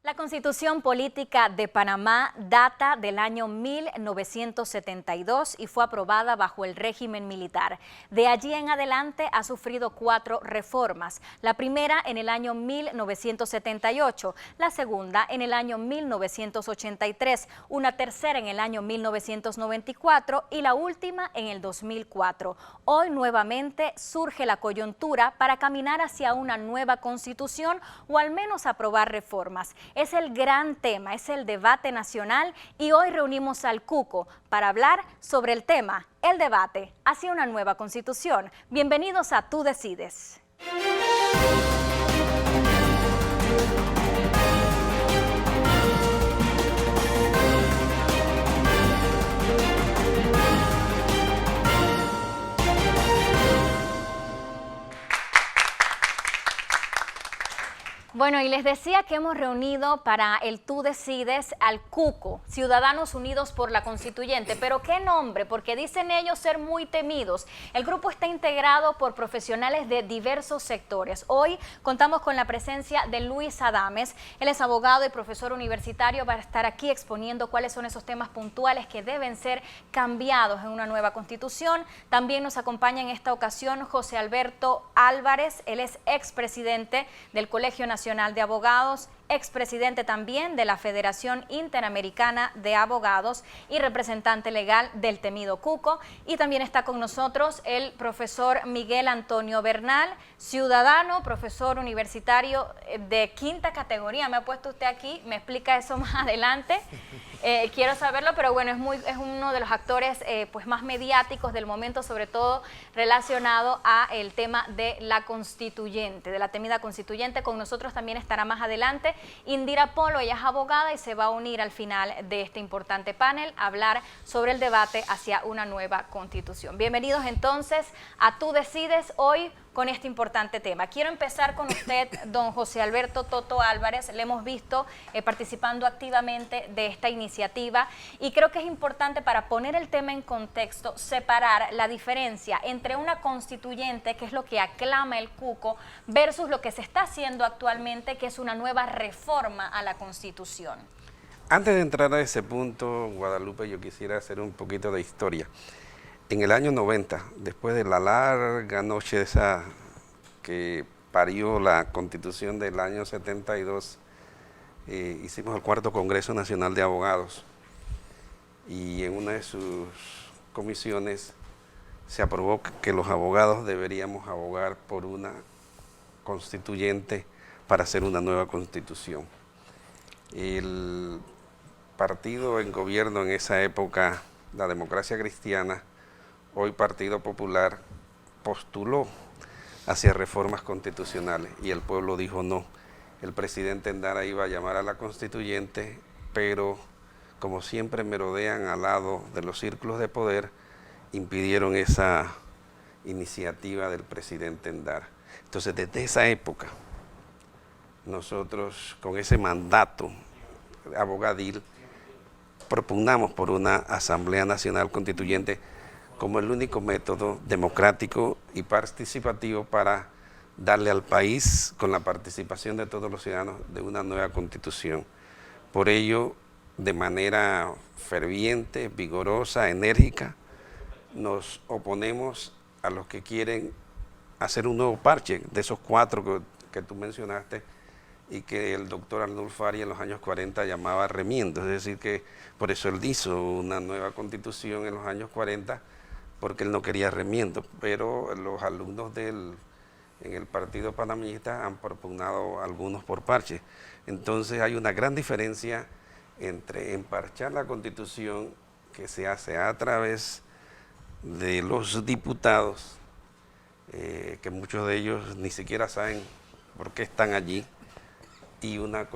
La Constitución Política de Panamá data del año 1972 y fue aprobada bajo el régimen militar. De allí en adelante ha sufrido 4 reformas. La primera en el año 1978, la segunda en el año 1983, una tercera en el año 1994 y la última en el 2004. Hoy nuevamente surge la coyuntura para caminar hacia una nueva Constitución o al menos aprobar reformas. Es el gran tema, es el debate nacional y hoy reunimos al Cuco para hablar sobre el tema, el debate hacia una nueva Constitución. Bienvenidos a Tú Decides. Bueno, y les decía que hemos reunido para el Tú Decides al Cuco, Ciudadanos Unidos por la Constituyente. ¿Pero qué nombre? Porque dicen ellos ser muy temidos. El grupo está integrado por profesionales de diversos sectores. Hoy contamos con la presencia de Luis Adames. Él es abogado y profesor universitario. Va a estar aquí exponiendo cuáles son esos temas puntuales que deben ser cambiados en una nueva Constitución. También nos acompaña en esta ocasión José Alberto Álvarez. Él es expresidente del Colegio Nacional de Abogados, expresidente también de la Federación Interamericana de Abogados y representante legal del temido Cuco. Y también está con nosotros el profesor Miguel Antonio Bernal, ciudadano, profesor universitario de 5ª categoría. Me ha puesto usted aquí, me explica eso más adelante. Quiero saberlo, pero bueno, es uno de los actores pues más mediáticos del momento, sobre todo relacionado a el tema de la constituyente, de la temida constituyente. Con nosotros también estará más adelante Indira Polo. Ella es abogada y se va a unir al final de este importante panel a hablar sobre el debate hacia una nueva Constitución. Bienvenidos entonces a Tú Decides hoy con este importante tema. Quiero empezar con usted, don José Alberto Toto Álvarez. Le hemos visto participando activamente de esta iniciativa y creo que es importante, para poner el tema en contexto, separar la diferencia entre una constituyente, que es lo que aclama el Cuco, versus lo que se está haciendo actualmente, que es una nueva reforma a la Constitución. Antes de entrar a ese punto, Guadalupe, yo quisiera hacer un poquito de historia. En el año 90, después de la larga noche esa que parió la Constitución del año 72, hicimos el 4º Congreso Nacional de Abogados y en una de sus comisiones se aprobó que los abogados deberíamos abogar por una constituyente para hacer una nueva Constitución. El partido en gobierno en esa época, la Democracia Cristiana, hoy Partido Popular, postuló hacia reformas constitucionales y el pueblo dijo no. El presidente Endara iba a llamar a la constituyente, pero como siempre merodean al lado de los círculos de poder, impidieron esa iniciativa del presidente Endara. Entonces, desde esa época, nosotros con ese mandato abogadil propugnamos por una Asamblea Nacional Constituyente como el único método democrático y participativo para darle al país, con la participación de todos los ciudadanos, de una nueva Constitución. Por ello, de manera ferviente, vigorosa, enérgica, nos oponemos a los que quieren hacer un nuevo parche de esos 4 que tú mencionaste y que el doctor Arnulfo Faria en los años 40 llamaba remiendo. Es decir, que por eso él hizo una nueva Constitución en los años 40, porque él no quería remiendo, pero los alumnos en el Partido Panameñista han propugnado algunos por parche. Entonces hay una gran diferencia entre emparchar la Constitución, que se hace a través de los diputados, que muchos de ellos ni siquiera saben por qué están allí, y una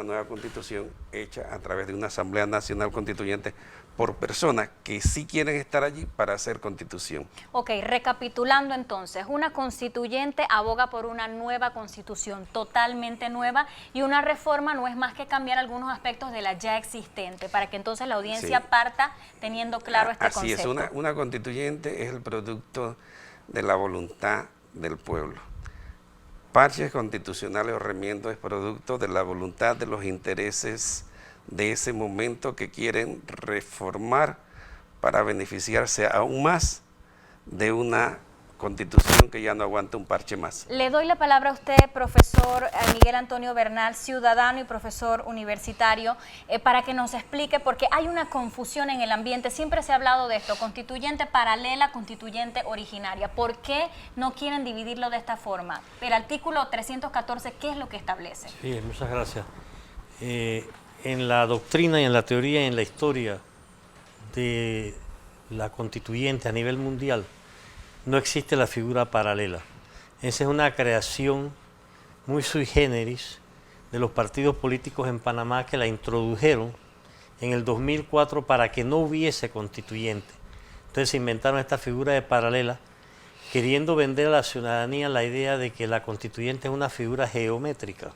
nueva Constitución hecha a través de una Asamblea Nacional Constituyente por personas que sí quieren estar allí para hacer Constitución. Ok, recapitulando entonces, una constituyente aboga por una nueva Constitución, totalmente nueva, y una reforma no es más que cambiar algunos aspectos de la ya existente, para que entonces la audiencia parta teniendo claro este concepto. Así es, una constituyente es el producto de la voluntad del pueblo. parches constitucionales o remiendos es producto de la voluntad de los intereses de ese momento que quieren reformar para beneficiarse aún más de una constitución que ya no aguanta un parche más. Le doy la palabra a usted, profesor Miguel Antonio Bernal, ciudadano y profesor universitario, para que nos explique, porque hay una confusión en el ambiente. Siempre se ha hablado de esto, constituyente paralela, constituyente originaria. ¿Por qué no quieren dividirlo de esta forma? El artículo 314, ¿qué es lo que establece? Sí, muchas gracias. En la doctrina y en la teoría y en la historia de la constituyente a nivel mundial, no existe la figura paralela. Esa es una creación muy sui generis de los partidos políticos en Panamá que la introdujeron en el 2004 para que no hubiese constituyente. Entonces se inventaron esta figura de paralela, queriendo vender a la ciudadanía la idea de que la constituyente es una figura geométrica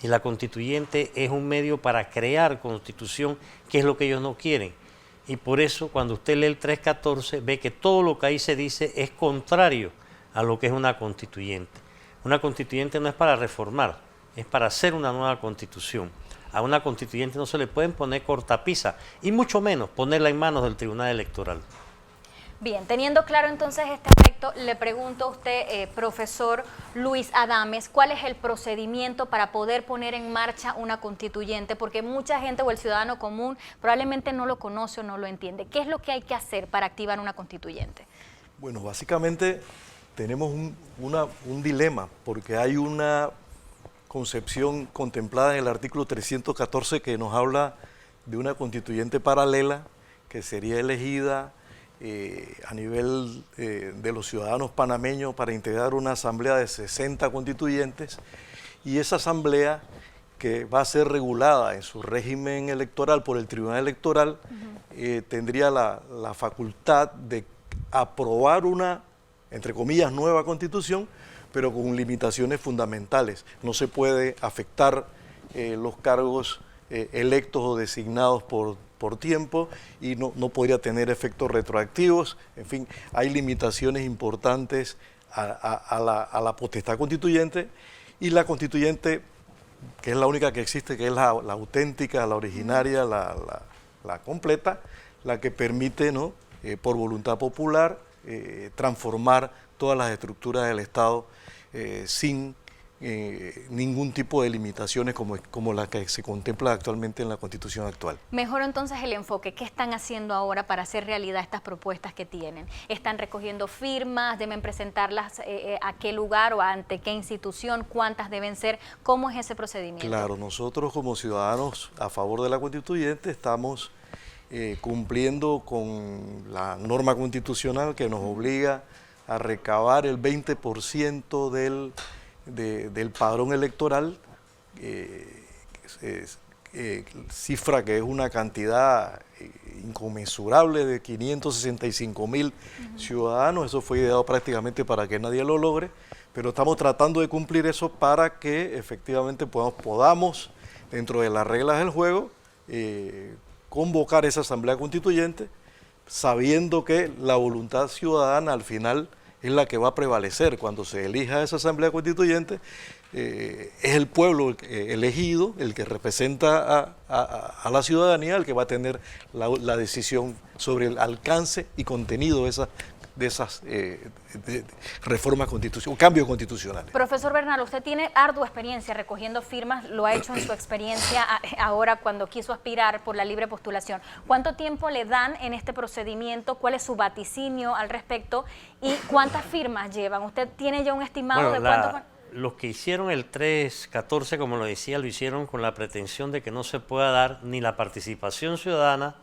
y la constituyente es un medio para crear constitución, que es lo que ellos no quieren. Y por eso, cuando usted lee el 314, ve que todo lo que ahí se dice es contrario a lo que es una constituyente. Una constituyente no es para reformar, es para hacer una nueva constitución. A una constituyente no se le pueden poner cortapisas, y mucho menos ponerla en manos del Tribunal Electoral. Bien, teniendo claro entonces este aspecto, le pregunto a usted, profesor Luis Adames, ¿cuál es el procedimiento para poder poner en marcha una constituyente? Porque mucha gente o el ciudadano común probablemente no lo conoce o no lo entiende. ¿Qué es lo que hay que hacer para activar una constituyente? Bueno, básicamente tenemos un dilema, porque hay una concepción contemplada en el artículo 314 que nos habla de una constituyente paralela que sería elegida a nivel de los ciudadanos panameños para integrar una asamblea de 60 constituyentes, y esa asamblea, que va a ser regulada en su régimen electoral por el Tribunal Electoral, tendría la facultad de aprobar una, entre comillas, nueva constitución, pero con limitaciones fundamentales. No se puede afectar los cargos electos o designados por tiempo, y no podría tener efectos retroactivos. En fin, hay limitaciones importantes a la potestad constituyente, y la constituyente, que es la única que existe, que es la auténtica, la originaria, la completa, la que permite, ¿no?, por voluntad popular, transformar todas las estructuras del Estado sin ningún tipo de limitaciones como la que se contempla actualmente en la Constitución actual. Mejor entonces el enfoque. ¿Qué están haciendo ahora para hacer realidad estas propuestas que tienen? ¿Están recogiendo firmas? ¿Deben presentarlas a qué lugar o ante qué institución? ¿Cuántas deben ser? ¿Cómo es ese procedimiento? Claro, nosotros como ciudadanos a favor de la constituyente estamos cumpliendo con la norma constitucional que nos obliga a recabar el 20% del padrón electoral, cifra que es una cantidad inconmensurable de 565.000 ciudadanos. Eso fue ideado prácticamente para que nadie lo logre, pero estamos tratando de cumplir eso para que efectivamente podamos, dentro de las reglas del juego, convocar esa asamblea constituyente, sabiendo que la voluntad ciudadana al final es la que va a prevalecer cuando se elija esa asamblea constituyente. Es el pueblo elegido, el que representa a la ciudadanía, el que va a tener la decisión sobre el alcance y contenido de esas reformas constitucionales, cambios constitucionales. Profesor Bernal, usted tiene ardua experiencia recogiendo firmas, lo ha hecho en su experiencia ahora cuando quiso aspirar por la libre postulación. ¿Cuánto tiempo le dan en este procedimiento? ¿Cuál es su vaticinio al respecto? ¿Y cuántas firmas llevan? ¿Usted tiene ya un estimado de cuánto? Los que hicieron el 314, como lo decía, lo hicieron con la pretensión de que no se pueda dar ni la participación ciudadana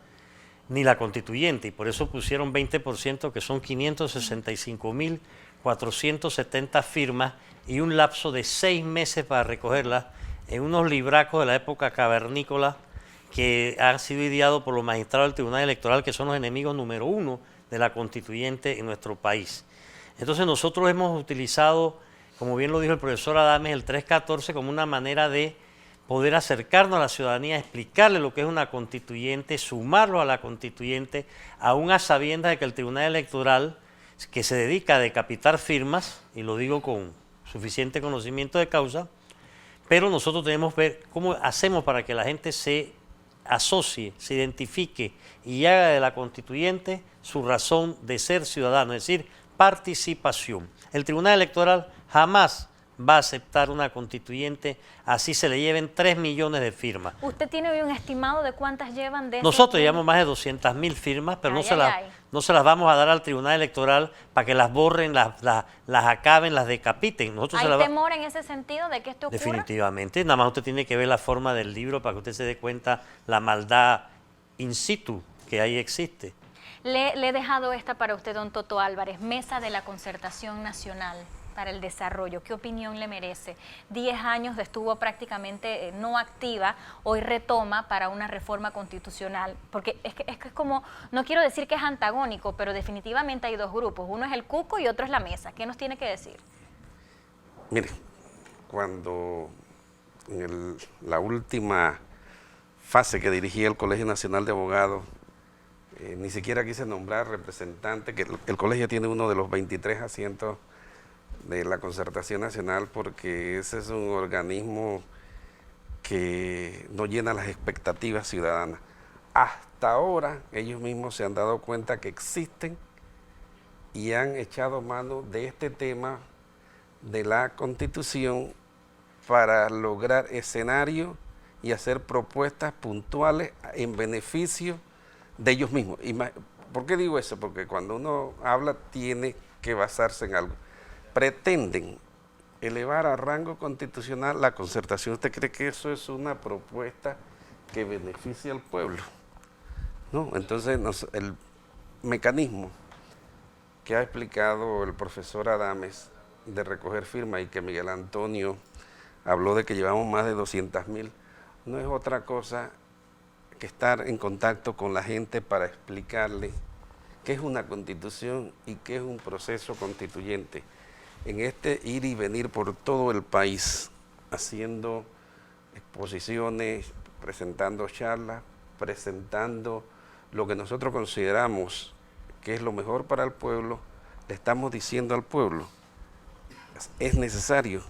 ni la constituyente, y por eso pusieron 20%, que son 565.470 firmas, y un lapso de 6 meses para recogerlas en unos libracos de la época cavernícola que han sido ideados por los magistrados del Tribunal Electoral, que son los enemigos número 1 de la constituyente en nuestro país. Entonces nosotros hemos utilizado, como bien lo dijo el profesor Adames, el 314 como una manera de poder acercarnos a la ciudadanía, explicarle lo que es una constituyente, sumarlo a la constituyente, aún a sabiendas de que el Tribunal Electoral, que se dedica a decapitar firmas, y lo digo con suficiente conocimiento de causa, pero nosotros debemos ver cómo hacemos para que la gente se asocie, se identifique y haga de la constituyente su razón de ser ciudadano, es decir, participación. El Tribunal Electoral jamás va a aceptar una constituyente así se le lleven 3 millones de firmas. ¿Usted tiene hoy un estimado de cuántas llevan de Nosotros llevamos más de 200.000 firmas, pero Ay, no se las vamos a dar al Tribunal Electoral para que las borren, las acaben, las decapiten. Nosotros ¿Hay temor en ese sentido de que esto ocurra? Definitivamente, nada más usted tiene que ver la forma del libro para que usted se dé cuenta la maldad in situ que ahí existe. Le he dejado esta para usted, don Toto Álvarez, Mesa de la Concertación Nacional para el Desarrollo. ¿Qué opinión le merece? 10 años estuvo prácticamente no activa, hoy retoma para una reforma constitucional, porque es que es como, no quiero decir que es antagónico, pero definitivamente hay dos grupos, uno es el cuco y otro es la mesa. ¿Qué nos tiene que decir? Mire, cuando en la última fase que dirigía el Colegio Nacional de Abogados, ni siquiera quise nombrar representante, que el colegio tiene uno de los 23 asientos de la Concertación Nacional porque ese es un organismo que no llena las expectativas ciudadanas. Hasta ahora ellos mismos se han dado cuenta que existen y han echado mano de este tema de la Constitución para lograr escenarios y hacer propuestas puntuales en beneficio de ellos mismos. ¿Por qué digo eso? Porque cuando uno habla tiene que basarse en algo. Pretenden elevar a rango constitucional la concertación. ¿Usted cree que eso es una propuesta que beneficia al pueblo? No, entonces el mecanismo que ha explicado el profesor Adames de recoger firmas y que Miguel Antonio habló de que llevamos más de 200.000, no es otra cosa que estar en contacto con la gente para explicarle qué es una constitución y qué es un proceso constituyente. En este ir y venir por todo el país, haciendo exposiciones, presentando charlas, presentando lo que nosotros consideramos que es lo mejor para el pueblo, le estamos diciendo al pueblo, es necesario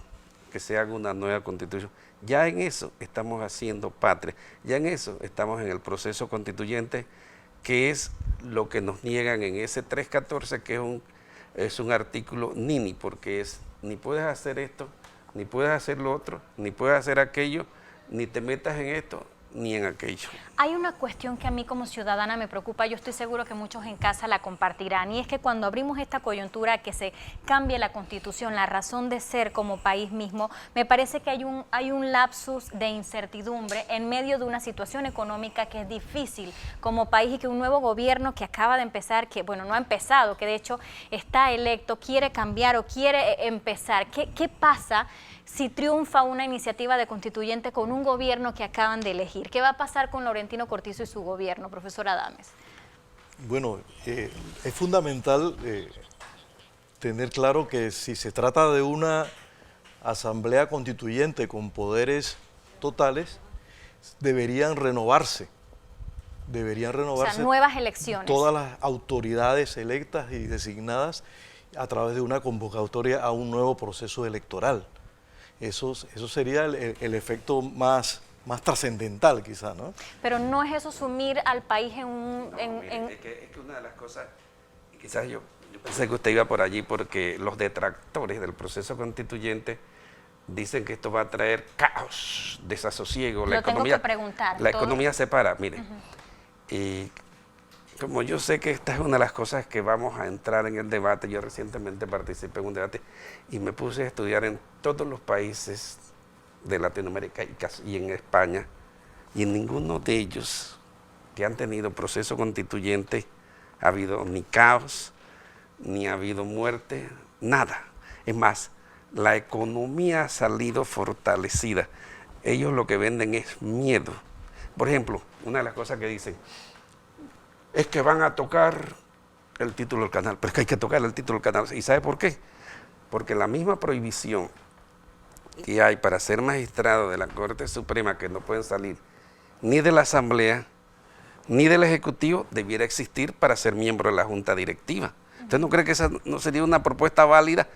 que se haga una nueva constitución. Ya en eso estamos haciendo patria, ya en eso estamos en el proceso constituyente, que es lo que nos niegan en ese 314, que es un artículo nini, porque es ni puedes hacer esto, ni puedes hacer lo otro, ni puedes hacer aquello, ni te metas en esto, ni en aquello. Hay una cuestión que a mí como ciudadana me preocupa, yo estoy seguro que muchos en casa la compartirán, y es que cuando abrimos esta coyuntura que se cambie la Constitución, la razón de ser como país mismo, me parece que hay un lapsus de incertidumbre en medio de una situación económica que es difícil como país, y que un nuevo gobierno que acaba de empezar, que bueno, no ha empezado, que de hecho está electo, quiere cambiar o quiere empezar. ¿Qué pasa si triunfa una iniciativa de constituyente con un gobierno que acaban de elegir? ¿Qué va a pasar con Laurentino Cortizo y su gobierno, profesor Adames? Bueno, es fundamental tener claro que si se trata de una asamblea constituyente con poderes totales, deberían renovarse. O sea, nuevas elecciones. Todas las autoridades electas y designadas a través de una convocatoria a un nuevo proceso electoral. Eso sería el efecto más trascendental, quizá, ¿no? Pero no es eso sumir al país en un... Es que una de las cosas, quizás yo pensé que usted iba por allí, porque los detractores del proceso constituyente dicen que esto va a traer caos, desasosiego. Lo tengo que preguntar. La economía se para, mire. Y como yo sé que esta es una de las cosas que vamos a entrar en el debate, yo recientemente participé en un debate y me puse a estudiar en todos los países de Latinoamérica y en España, y en ninguno de ellos que han tenido proceso constituyente ha habido ni caos, ni ha habido muerte, nada. Es más, la economía ha salido fortalecida. Ellos lo que venden es miedo. Por ejemplo, una de las cosas que dicen es que van a tocar el título del canal, pero es que hay que tocar el título del canal. ¿Y sabe por qué? Porque la misma prohibición que hay para ser magistrado de la Corte Suprema, que no pueden salir ni de la Asamblea ni del Ejecutivo, debiera existir para ser miembro de la Junta Directiva. ¿Usted no cree que esa no sería una propuesta válida?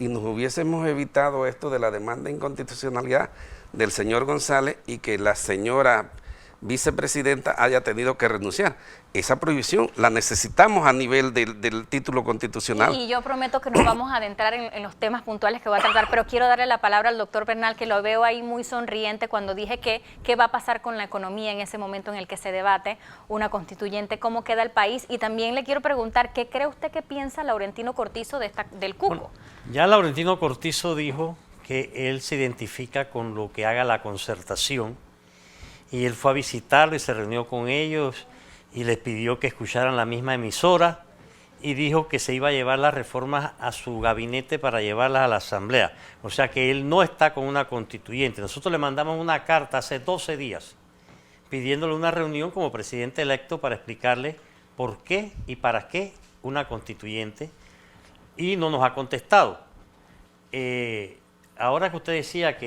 y nos hubiésemos evitado esto de la demanda de inconstitucionalidad del señor González y que la señora vicepresidenta haya tenido que renunciar. Esa prohibición la necesitamos a nivel del título constitucional. Y yo prometo que nos vamos a adentrar en los temas puntuales que voy a tratar, pero quiero darle la palabra al doctor Bernal, que lo veo ahí muy sonriente cuando dije que qué va a pasar con la economía en ese momento en el que se debate una constituyente, cómo queda el país. Y también le quiero preguntar, ¿qué cree usted que piensa Laurentino Cortizo del cuco? Bueno, ya Laurentino Cortizo dijo que él se identifica con lo que haga la Concertación, y él fue a visitarlo y se reunió con ellos y les pidió que escucharan la misma emisora y dijo que se iba a llevar las reformas a su gabinete para llevarlas a la Asamblea. O sea que él no está con una constituyente. Nosotros le mandamos una carta hace 12 días pidiéndole una reunión como presidente electo para explicarle por qué y para qué una constituyente, y no nos ha contestado. Ahora que usted decía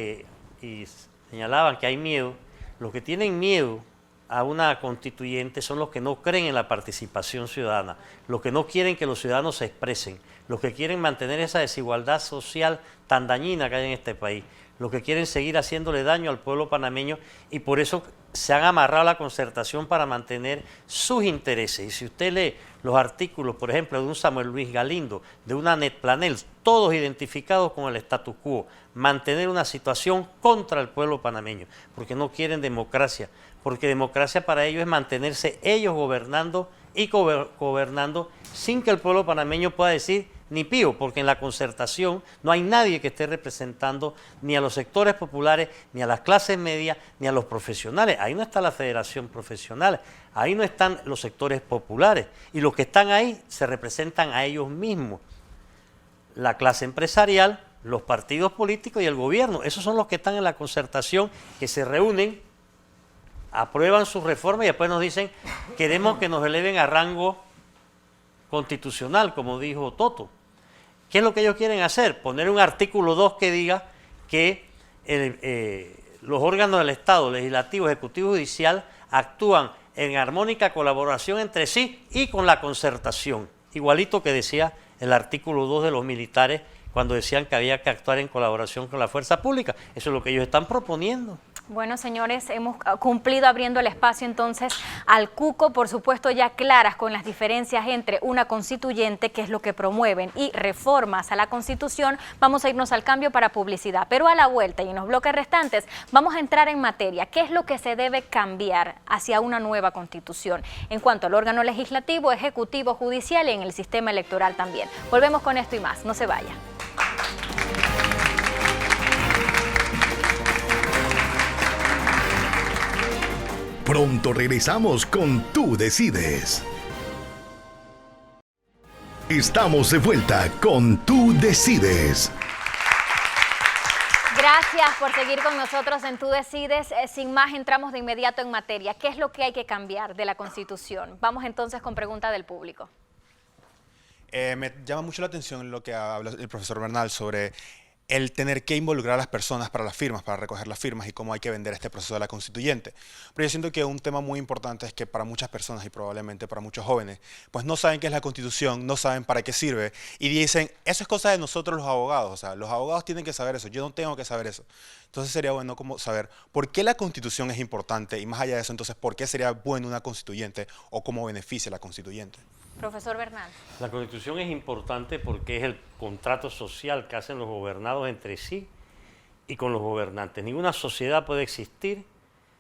y señalaban que hay miedo, los que tienen miedo a una constituyente son los que no creen en la participación ciudadana, los que no quieren que los ciudadanos se expresen, los que quieren mantener esa desigualdad social tan dañina que hay en este país, los que quieren seguir haciéndole daño al pueblo panameño, y por eso se han amarrado a la Concertación para mantener sus intereses. Y si usted lee los artículos, por ejemplo, de un Samuel Luis Galindo, de una Netplanel, todos identificados con el status quo, mantener una situación contra el pueblo panameño, porque no quieren democracia, porque democracia para ellos es mantenerse ellos gobernando y gobernando sin que el pueblo panameño pueda decir ni pío, porque en la Concertación no hay nadie que esté representando ni a los sectores populares, ni a las clases medias, ni a los profesionales. Ahí no está la Federación Profesional, ahí no están los sectores populares, y los que están ahí se representan a ellos mismos. La clase empresarial, los partidos políticos y el gobierno, esos son los que están en la Concertación, que se reúnen, aprueban sus reformas y después nos dicen, queremos que nos eleven a rango constitucional, como dijo Toto. ¿Qué es lo que ellos quieren hacer? Poner un artículo 2 que diga que los órganos del Estado, legislativo, ejecutivo, judicial, actúan en armónica colaboración entre sí y con la Concertación. Igualito que decía el artículo 2 de los militares cuando decían que había que actuar en colaboración con la fuerza pública. Eso es lo que ellos están proponiendo. Bueno, señores, hemos cumplido abriendo el espacio entonces al cuco, por supuesto ya claras con las diferencias entre una constituyente, que es lo que promueven, y reformas a la Constitución. Vamos a irnos al cambio para publicidad, pero a la vuelta y en los bloques restantes vamos a entrar en materia. ¿Qué es lo que se debe cambiar hacia una nueva Constitución en cuanto al órgano legislativo, ejecutivo, judicial y en el sistema electoral también? Volvemos con esto y más, no se vaya. Pronto regresamos con Tú Decides. Estamos de vuelta con Tú Decides. Gracias por seguir con nosotros en Tú Decides. Sin más, entramos de inmediato en materia. ¿Qué es lo que hay que cambiar de la Constitución? Vamos entonces con pregunta del público. Me llama mucho la atención lo que habla el profesor Bernal sobre el tener que involucrar a las personas para las firmas, para recoger las firmas y cómo hay que vender este proceso de la constituyente. Pero yo siento que un tema muy importante es que para muchas personas y probablemente para muchos jóvenes, pues no saben qué es la Constitución, no saben para qué sirve y dicen, eso es cosa de nosotros los abogados, o sea, los abogados tienen que saber eso, yo no tengo que saber eso. Entonces sería bueno como saber por qué la Constitución es importante y más allá de eso, entonces, por qué sería bueno una constituyente o cómo beneficia la constituyente. Profesor Bernal. La Constitución es importante porque es el contrato social que hacen los gobernados entre sí y con los gobernantes. Ninguna sociedad puede existir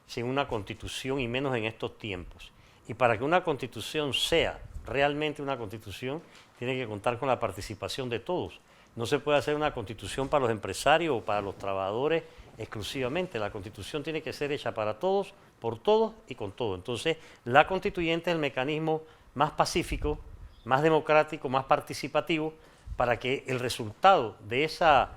sin una Constitución y menos en estos tiempos. Y para que una Constitución sea realmente una Constitución, tiene que contar con la participación de todos. No se puede hacer una Constitución para los empresarios o para los trabajadores exclusivamente. La Constitución tiene que ser hecha para todos, por todos y con todos. Entonces, la constituyente es el mecanismo más pacífico, más democrático, más participativo, para que el resultado de esa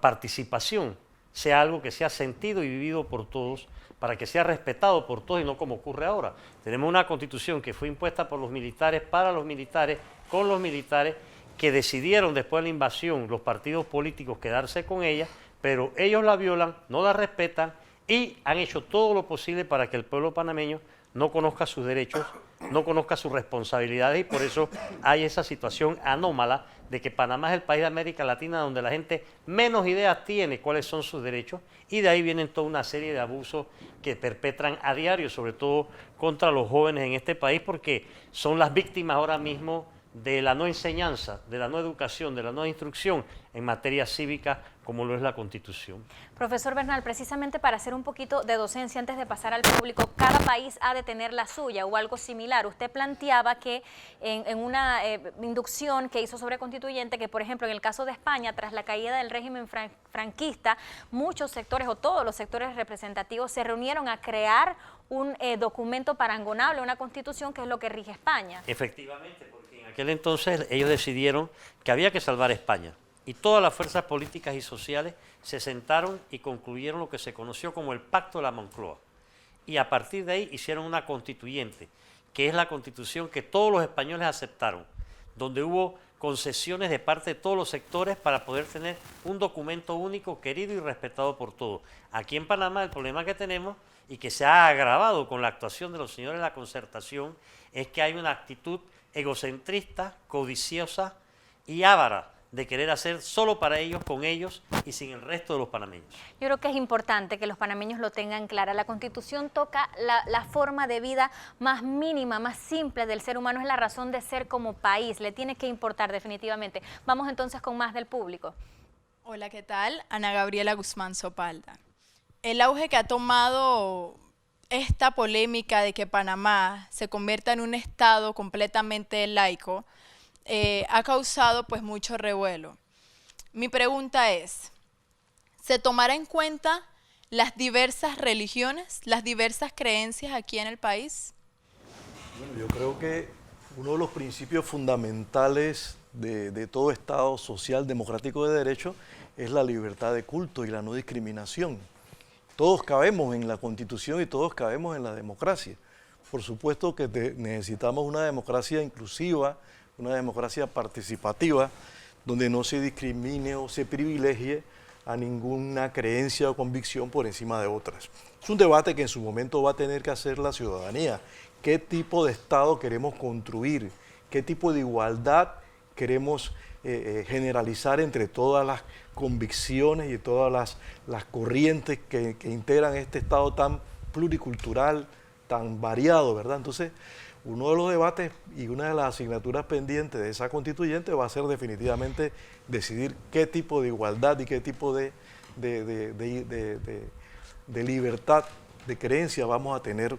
participación sea algo que sea sentido y vivido por todos, para que sea respetado por todos y no como ocurre ahora. Tenemos una constitución que fue impuesta por los militares, para los militares, con los militares, que decidieron después de la invasión los partidos políticos quedarse con ella, pero ellos la violan, no la respetan y han hecho todo lo posible para que el pueblo panameño no conozca sus derechos no conozca sus responsabilidades y por eso hay esa situación anómala de que Panamá es el país de América Latina donde la gente menos ideas tiene cuáles son sus derechos y de ahí vienen toda una serie de abusos que perpetran a diario, sobre todo contra los jóvenes en este país, porque son las víctimas ahora mismo de la no enseñanza, de la no educación, de la no instrucción en materia cívica como lo es la Constitución. Profesor Bernal, precisamente para hacer un poquito de docencia antes de pasar al público, cada país ha de tener la suya o algo similar. Usted planteaba que en una inducción que hizo sobre constituyente, que por ejemplo en el caso de España, tras la caída del régimen franquista, muchos sectores o todos los sectores representativos se reunieron a crear un documento parangonable, una constitución que es lo que rige España. Efectivamente, porque en aquel entonces ellos decidieron que había que salvar España. Y todas las fuerzas políticas y sociales se sentaron y concluyeron lo que se conoció como el Pacto de la Moncloa. Y a partir de ahí hicieron una constituyente, que es la constitución que todos los españoles aceptaron, donde hubo concesiones de parte de todos los sectores para poder tener un documento único, querido y respetado por todos. Aquí en Panamá el problema que tenemos y que se ha agravado con la actuación de los señores de la Concertación es que hay una actitud egocentrista, codiciosa y avara de querer hacer solo para ellos, con ellos y sin el resto de los panameños. Yo creo que es importante que los panameños lo tengan clara. La Constitución toca la forma de vida más mínima, más simple del ser humano, es la razón de ser como país, le tiene que importar definitivamente. Vamos entonces con más del público. Hola, ¿qué tal? Ana Gabriela Guzmán Sopalda. El auge que ha tomado esta polémica de que Panamá se convierta en un estado completamente laico ha causado pues mucho revuelo. Mi pregunta es, ¿se tomará en cuenta las diversas religiones, las diversas creencias aquí en el país? Bueno, yo creo que uno de los principios fundamentales de todo Estado social democrático de derecho es la libertad de culto y la no discriminación. Todos cabemos en la Constitución y todos cabemos en la democracia. Por supuesto que necesitamos una democracia inclusiva, una democracia participativa, donde no se discrimine o se privilegie a ninguna creencia o convicción por encima de otras. Es un debate que en su momento va a tener que hacer la ciudadanía. ¿Qué tipo de Estado queremos construir? ¿Qué tipo de igualdad queremos generalizar entre todas las convicciones y todas las corrientes que integran este Estado tan pluricultural, tan variado, ¿verdad? Entonces, uno de los debates y una de las asignaturas pendientes de esa constituyente va a ser definitivamente decidir qué tipo de igualdad y qué tipo de libertad de creencia vamos a tener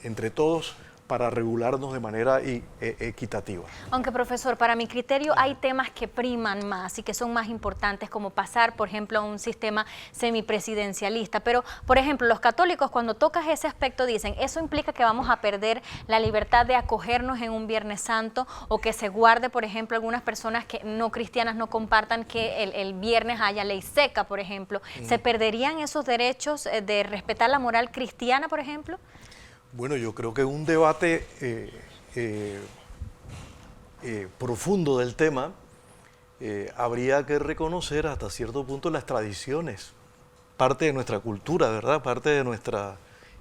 entre todos para regularnos de manera equitativa. Aunque, profesor, para mi criterio hay temas que priman más y que son más importantes, como pasar, por ejemplo, a un sistema semipresidencialista. Pero, por ejemplo, los católicos, cuando tocas ese aspecto, dicen, eso implica que vamos a perder la libertad de acogernos en un Viernes Santo, o que se guarde, por ejemplo, algunas personas que no cristianas no compartan que el viernes haya ley seca, por ejemplo. ¿Se perderían esos derechos de respetar la moral cristiana, por ejemplo? Bueno, yo creo que un debate profundo del tema habría que reconocer hasta cierto punto las tradiciones, parte de nuestra cultura, ¿verdad? Parte de nuestra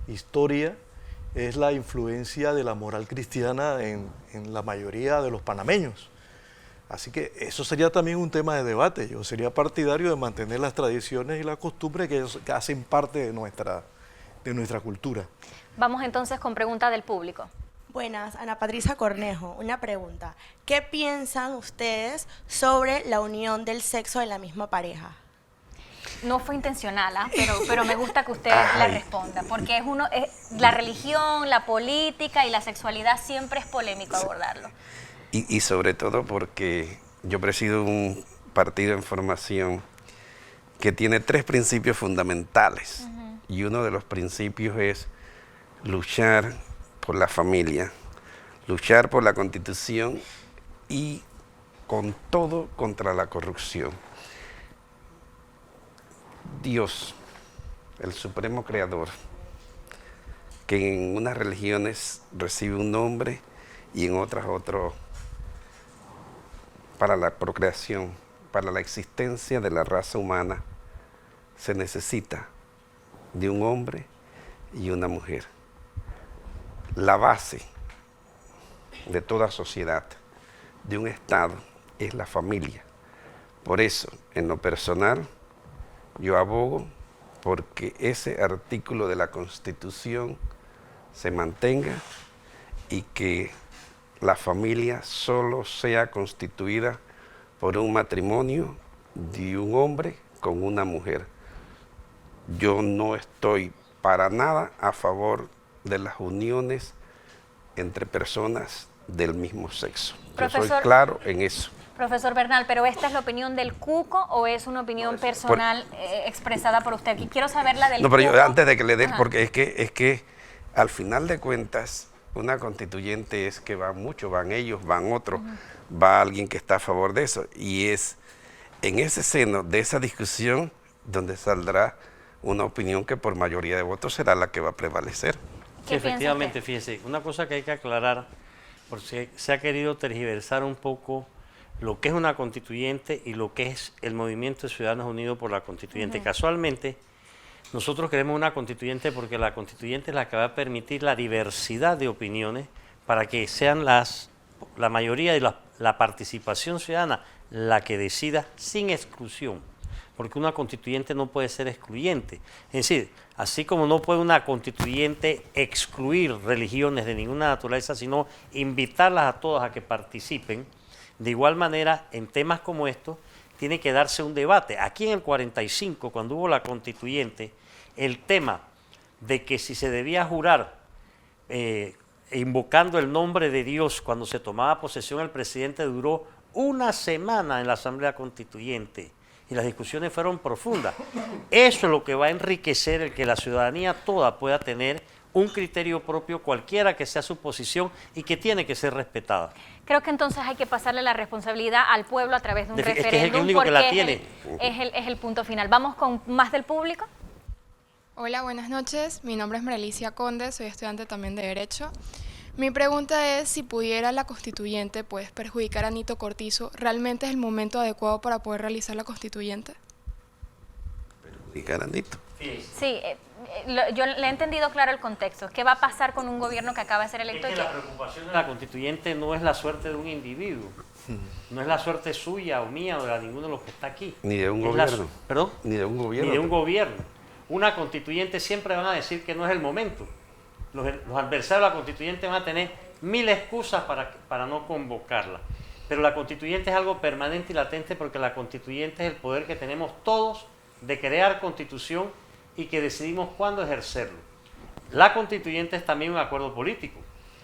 historia es la influencia de la moral cristiana en la mayoría de los panameños. Así que eso sería también un tema de debate. Yo sería partidario de mantener las tradiciones y las costumbres que hacen parte de nuestra cultura. Vamos entonces con pregunta del público. Buenas, Ana Patricia Cornejo, una pregunta. ¿Qué piensan ustedes sobre la unión del sexo de la misma pareja? No fue intencional, pero me gusta que usted la responda, porque la religión, la política y la sexualidad siempre es polémico abordarlo. Y sobre todo porque yo presido un partido en formación que tiene 3 principios fundamentales. Y uno de los principios es luchar por la familia, luchar por la Constitución y con todo contra la corrupción. Dios, el Supremo Creador, que en unas religiones recibe un nombre y en otras otro, para la procreación, para la existencia de la raza humana, se necesita de un hombre y una mujer. La base de toda sociedad, de un Estado, es la familia. Por eso, en lo personal, yo abogo porque ese artículo de la Constitución se mantenga y que la familia solo sea constituida por un matrimonio de un hombre con una mujer. Yo no estoy para nada a favor de las uniones entre personas del mismo sexo. Yo soy claro en eso. Profesor Bernal, ¿pero esta es la opinión del Cuco o es una opinión personal expresada por usted? Y quiero saber la del No, pero Cuco. yo antes de que le dé, porque es que al final de cuentas, una constituyente es que van muchos, van ellos, van otros, va alguien que está a favor de eso. Y es en ese seno de esa discusión donde saldrá una opinión que por mayoría de votos será la que va a prevalecer. ¿Qué Efectivamente, piensa fíjese, una cosa que hay que aclarar, porque se ha querido tergiversar un poco lo que es una constituyente y lo que es el movimiento de Ciudadanos Unidos por la Constituyente. Casualmente, nosotros queremos una constituyente porque la constituyente es la que va a permitir la diversidad de opiniones para que sean la mayoría de la participación ciudadana la que decida sin exclusión, porque una constituyente no puede ser excluyente. Es decir, así como no puede una constituyente excluir religiones de ninguna naturaleza, sino invitarlas a todas a que participen, de igual manera, en temas como estos, tiene que darse un debate. Aquí en el 45, cuando hubo la constituyente, el tema de que si se debía jurar invocando el nombre de Dios cuando se tomaba posesión el presidente duró una semana en la Asamblea Constituyente y las discusiones fueron profundas. Eso es lo que va a enriquecer el que la ciudadanía toda pueda tener un criterio propio, cualquiera que sea su posición y que tiene que ser respetada. Creo que entonces hay que pasarle la responsabilidad al pueblo a través de un referéndum. Es que es el único que la tiene. Es el punto final. ¿Vamos con más del público? Hola, buenas noches. Mi nombre es Marelicia Conde, soy estudiante también de Derecho. Mi pregunta es si pudiera la constituyente pues perjudicar a Nito Cortizo, ¿realmente es el momento adecuado para poder realizar la constituyente? ¿Perjudicar a Nito? Sí, yo le he entendido claro el contexto. ¿Qué va a pasar con un gobierno que acaba de ser electo? Es que la preocupación de la constituyente no es la suerte de un individuo, no es la suerte suya o mía o de ninguno de los que está aquí. Ni de un Es gobierno. ¿Perdón? Ni de un gobierno. Ni de un gobierno. Una constituyente siempre van a decir que no es el momento. Los adversarios de la constituyente van a tener mil excusas para no convocarla. Pero la constituyente es algo permanente y latente porque la constituyente es el poder que tenemos todos de crear constitución y que decidimos cuándo ejercerlo. La constituyente es también un acuerdo político.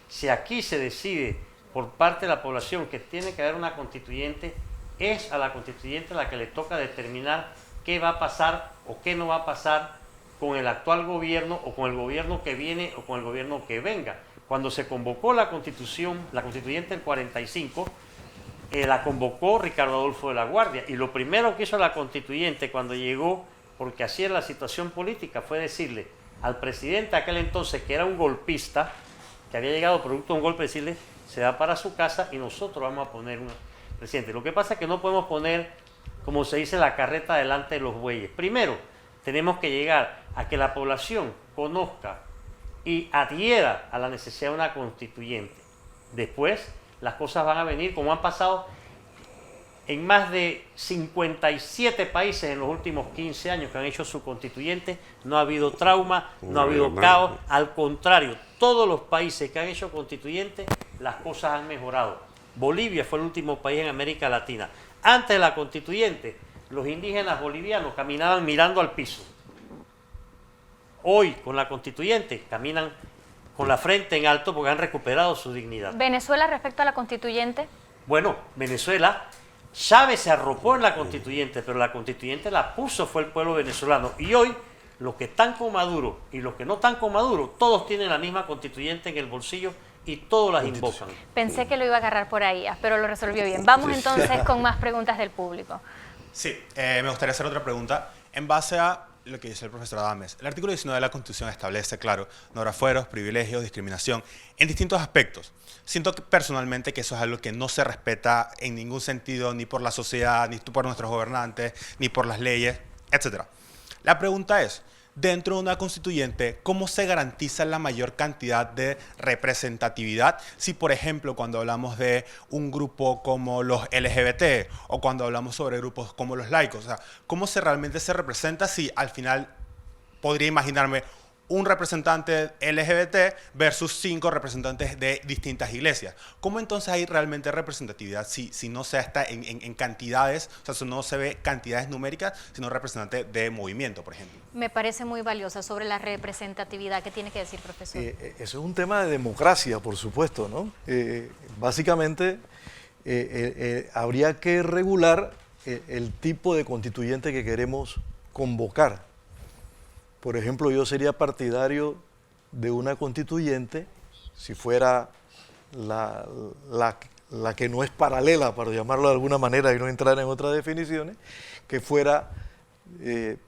Si aquí se decide por parte de la población que tiene que haber una constituyente, es a la constituyente la que le toca determinar qué va a pasar o qué no va a pasar con el actual gobierno o con el gobierno que viene o con el gobierno que venga. Cuando se convocó la constitución, la constituyente del 45, la convocó Ricardo Adolfo de la Guardia y lo primero que hizo la constituyente cuando llegó, porque así era la situación política, fue decirle al presidente de aquel entonces, que era un golpista, que había llegado producto de un golpe, decirle, se va para su casa y nosotros vamos a poner un presidente. Lo que pasa es que no podemos poner, como se dice, la carreta delante de los bueyes. Primero, tenemos que llegar a que la población conozca y adhiera a la necesidad de una constituyente. Después, las cosas van a venir como han pasado en más de 57 países en los últimos 15 años que han hecho su constituyente. No ha habido trauma, no ha habido caos. Al contrario, todos los países que han hecho constituyente, las cosas han mejorado. Bolivia fue el último país en América Latina. Antes de la constituyente, los indígenas bolivianos caminaban mirando al piso. Hoy, con la constituyente, caminan con la frente en alto porque han recuperado su dignidad. ¿Venezuela respecto a la constituyente? Bueno, Venezuela, Chávez se arropó en la constituyente, pero la constituyente la puso fue el pueblo venezolano. Y hoy, los que están con Maduro y los que no están con Maduro, todos tienen la misma constituyente en el bolsillo y todos las invocan. Pensé que lo iba a agarrar por ahí, pero lo resolvió bien. Vamos entonces con más preguntas del público. Sí, me gustaría hacer otra pregunta en base a lo que dice el profesor Adames. El artículo 19 de la Constitución establece, claro, no habrá fueros, privilegios, discriminación, en distintos aspectos. Siento que, personalmente que eso es algo que no se respeta en ningún sentido, ni por la sociedad, ni por nuestros gobernantes, ni por las leyes, etc. La pregunta es, dentro de una constituyente, ¿cómo se garantiza la mayor cantidad de representatividad? Si, por ejemplo, cuando hablamos de un grupo como los LGBT o cuando hablamos sobre grupos como los laicos, o sea, ¿cómo realmente se representa si al final podría imaginarme un representante LGBT versus 5 representantes de distintas iglesias? ¿Cómo entonces hay realmente representatividad si no se está en cantidades, o sea, si no se ve cantidades numéricas, sino representantes de movimiento, por ejemplo? Me parece muy valiosa sobre la representatividad. ¿Qué tiene que decir, profesor? Eso es un tema de democracia, por supuesto, ¿no? Básicamente, habría que regular el tipo de constituyente que queremos convocar. Por ejemplo, yo sería partidario de una constituyente, si fuera la que no es paralela, para llamarlo de alguna manera y no entrar en otras definiciones, que fuera,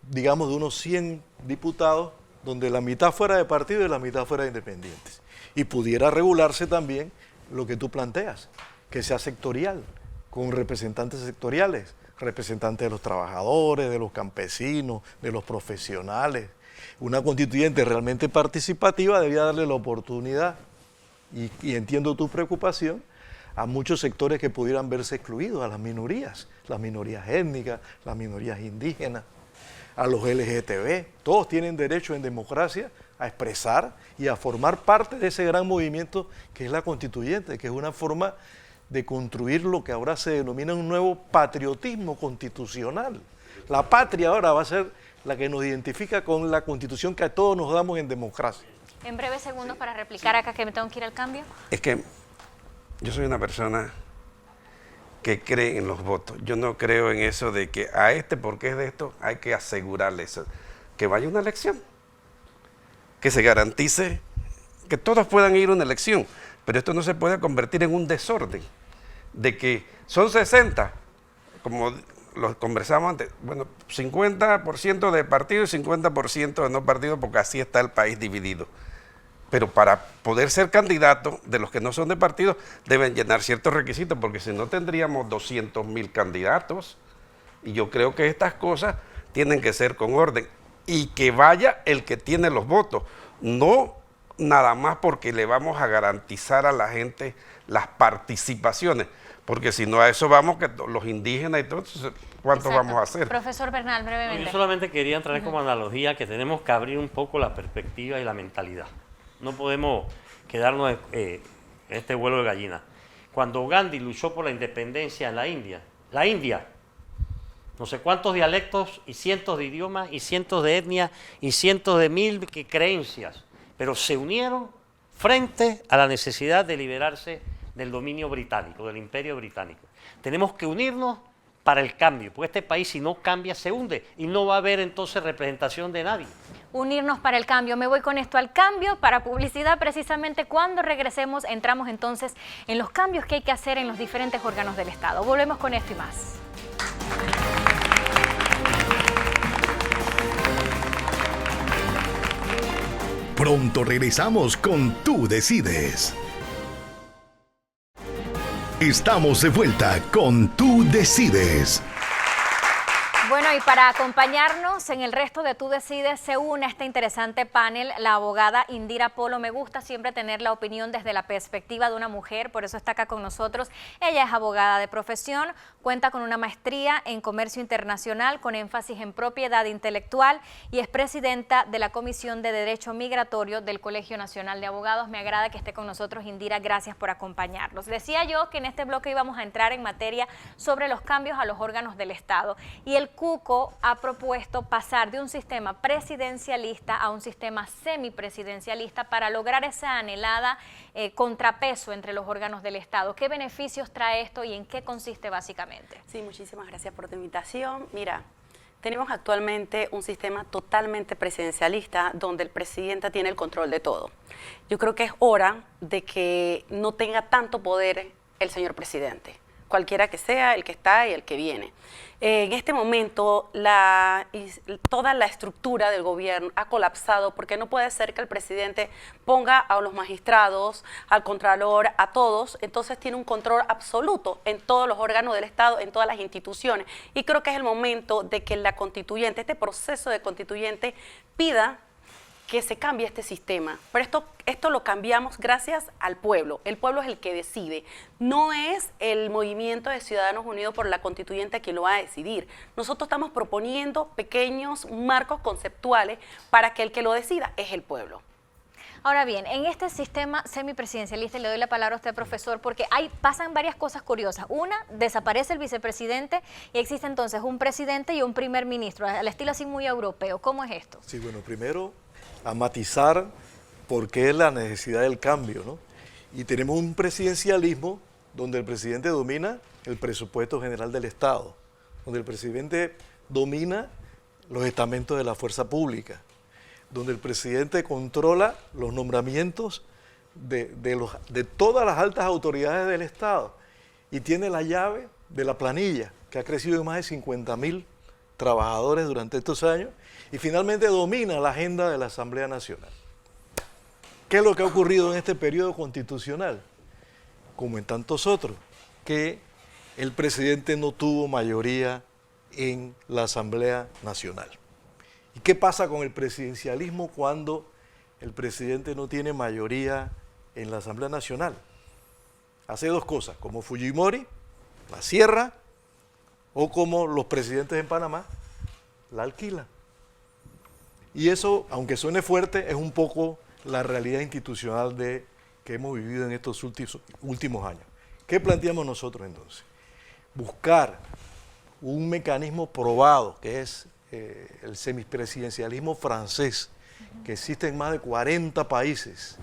digamos, de unos 100 diputados, donde la mitad fuera de partido y la mitad fuera de independientes. Y pudiera regularse también lo que tú planteas, que sea sectorial, con representantes sectoriales, representantes de los trabajadores, de los campesinos, de los profesionales. Una constituyente realmente participativa debía darle la oportunidad, y entiendo tu preocupación, a muchos sectores que pudieran verse excluidos, a las minorías étnicas, las minorías indígenas, a los LGTB. Todos tienen derecho en democracia a expresar y a formar parte de ese gran movimiento que es la constituyente, que es una forma de construir lo que ahora se denomina un nuevo patriotismo constitucional. La patria ahora va a ser la que nos identifica con la constitución que a todos nos damos en democracia. En breves segundos para replicar acá que me tengo que ir al cambio. Es que yo soy una persona que cree en los votos. Yo no creo en eso de que a este, porque es de esto, hay que asegurarle eso. Que vaya una elección, que se garantice que todos puedan ir a una elección, pero esto no se puede convertir en un desorden, de que son 60, como lo conversamos antes, bueno, 50% de partido y 50% de no partido, porque así está el país dividido. Pero para poder ser candidato, de los que no son de partido, deben llenar ciertos requisitos, porque si no tendríamos 200.000 candidatos. Y yo creo que estas cosas tienen que ser con orden. Y que vaya el que tiene los votos, no nada más porque le vamos a garantizar a la gente las participaciones, porque si no a eso vamos, que los indígenas y todo, ¿cuántos Exacto. vamos a hacer? Profesor Bernal, brevemente. Yo solamente quería traer como analogía que tenemos que abrir un poco la perspectiva y la mentalidad. No podemos quedarnos en este vuelo de gallina. Cuando Gandhi luchó por la independencia en la India, no sé cuántos dialectos y cientos de idiomas y cientos de etnias y cientos de mil creencias, pero se unieron frente a la necesidad de liberarse del dominio británico, del imperio británico. Tenemos que unirnos para el cambio, porque este país si no cambia se hunde y no va a haber entonces representación de nadie. Unirnos para el cambio. Me voy con esto al cambio, para publicidad. Precisamente cuando regresemos entramos entonces en los cambios que hay que hacer en los diferentes órganos del Estado. Volvemos con esto y más. Pronto regresamos con Tú Decides. Estamos de vuelta con Tú Decides. Bueno, y para acompañarnos en el resto de Tú Decides, se une a este interesante panel la abogada Indira Polo. Me gusta siempre tener la opinión desde la perspectiva de una mujer, por eso está acá con nosotros. Ella es abogada de profesión, cuenta con una maestría en comercio internacional con énfasis en propiedad intelectual y es presidenta de la Comisión de Derecho Migratorio del Colegio Nacional de Abogados. Me agrada que esté con nosotros, Indira, gracias por acompañarnos. Decía yo que en este bloque íbamos a entrar en materia sobre los cambios a los órganos del Estado, y el CUCO ha propuesto pasar de un sistema presidencialista a un sistema semipresidencialista para lograr esa anhelada contrapeso entre los órganos del Estado. ¿Qué beneficios trae esto y en qué consiste básicamente? Sí, muchísimas gracias por tu invitación. Mira, tenemos actualmente un sistema totalmente presidencialista donde el presidente tiene el control de todo. Yo creo que es hora de que no tenga tanto poder el señor presidente. cualquiera que sea, el que está y el que viene. En este momento, toda la estructura del gobierno ha colapsado porque no puede ser que el presidente ponga a los magistrados, al contralor, a todos, entonces tiene un control absoluto en todos los órganos del Estado, en todas las instituciones. Y creo que es el momento de que la constituyente, este proceso de constituyente, pida que se cambie este sistema. Pero esto lo cambiamos gracias al pueblo. El pueblo es el que decide. No es el movimiento de Ciudadanos Unidos por la Constituyente quien lo va a decidir. Nosotros estamos proponiendo pequeños marcos conceptuales para que el que lo decida es el pueblo. Ahora bien, en este sistema semipresidencialista, le doy la palabra a usted, profesor, porque pasan varias cosas curiosas. Una, desaparece el vicepresidente y existe entonces un presidente y un primer ministro, al estilo así muy europeo. ¿Cómo es esto? Sí, bueno, primero a matizar por qué es la necesidad del cambio, ¿no? Y tenemos un presidencialismo donde el presidente domina el presupuesto general del Estado, donde el presidente domina los estamentos de la fuerza pública, donde el presidente controla los nombramientos de todas las altas autoridades del Estado y tiene la llave de la planilla, que ha crecido en más de 50.000 trabajadores durante estos años, y finalmente domina la agenda de la Asamblea Nacional. ¿Qué es lo que ha ocurrido en este periodo constitucional? Como en tantos otros, que el presidente no tuvo mayoría en la Asamblea Nacional. ¿Y qué pasa con el presidencialismo cuando el presidente no tiene mayoría en la Asamblea Nacional? Hace dos cosas, como Fujimori, la cierra, o como los presidentes en Panamá, la alquila. Y eso, aunque suene fuerte, es un poco la realidad institucional que hemos vivido en estos últimos años. ¿Qué planteamos nosotros entonces? Buscar un mecanismo probado, que es el semipresidencialismo francés, que existe en más de 40 países,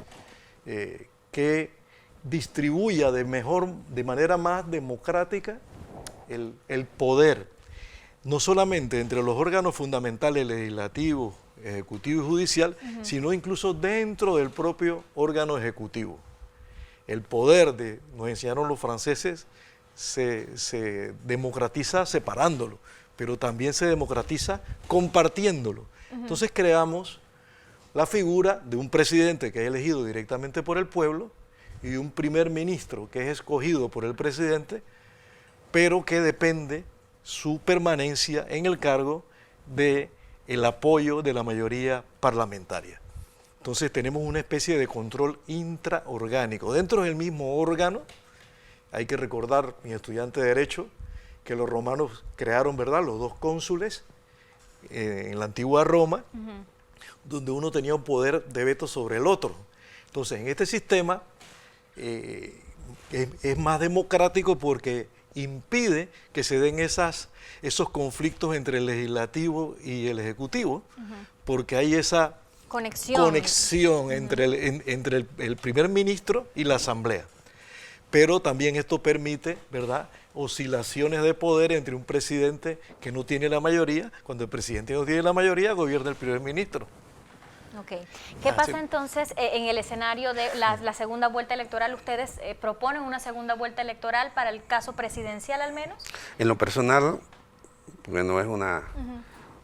que distribuya de manera más democrática el poder, no solamente entre los órganos fundamentales legislativos, ejecutivo y judicial, sino incluso dentro del propio órgano ejecutivo. El poder, nos enseñaron los franceses, se democratiza separándolo, pero también se democratiza compartiéndolo. Entonces creamos la figura de un presidente que es elegido directamente por el pueblo y un primer ministro que es escogido por el presidente, pero que depende su permanencia en el cargo del apoyo de la mayoría parlamentaria. Entonces tenemos una especie de control intraorgánico. Dentro del mismo órgano, hay que recordar, mi estudiante de Derecho, que los romanos crearon, ¿verdad?, los dos cónsules en la antigua Roma, donde uno tenía un poder de veto sobre el otro. Entonces, en este sistema es más democrático porque impide que se den esos conflictos entre el legislativo y el ejecutivo, porque hay esa conexión entre el primer ministro y la asamblea. Pero también esto permite, ¿verdad?, oscilaciones de poder entre un presidente que no tiene la mayoría. Cuando el presidente no tiene la mayoría, gobierna el primer ministro. Okay. ¿Qué pasa entonces en el escenario de la segunda vuelta electoral? ¿Ustedes proponen una segunda vuelta electoral para el caso presidencial al menos? En lo personal, porque no es una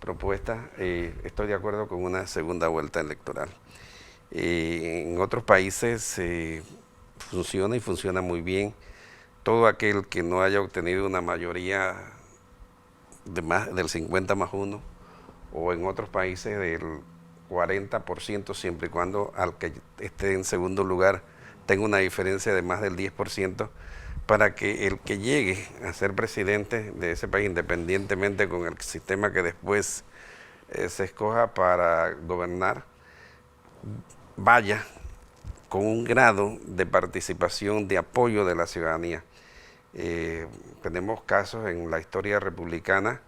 propuesta, estoy de acuerdo con una segunda vuelta electoral. En otros países funciona y funciona muy bien. Todo aquel que no haya obtenido una mayoría del 50 más 1, o en otros países del 40%, siempre y cuando al que esté en segundo lugar tenga una diferencia de más del 10%, para que el que llegue a ser presidente de ese país, independientemente con el sistema que después se escoja para gobernar, vaya con un grado de participación, de apoyo de la ciudadanía. Tenemos casos en la historia republicana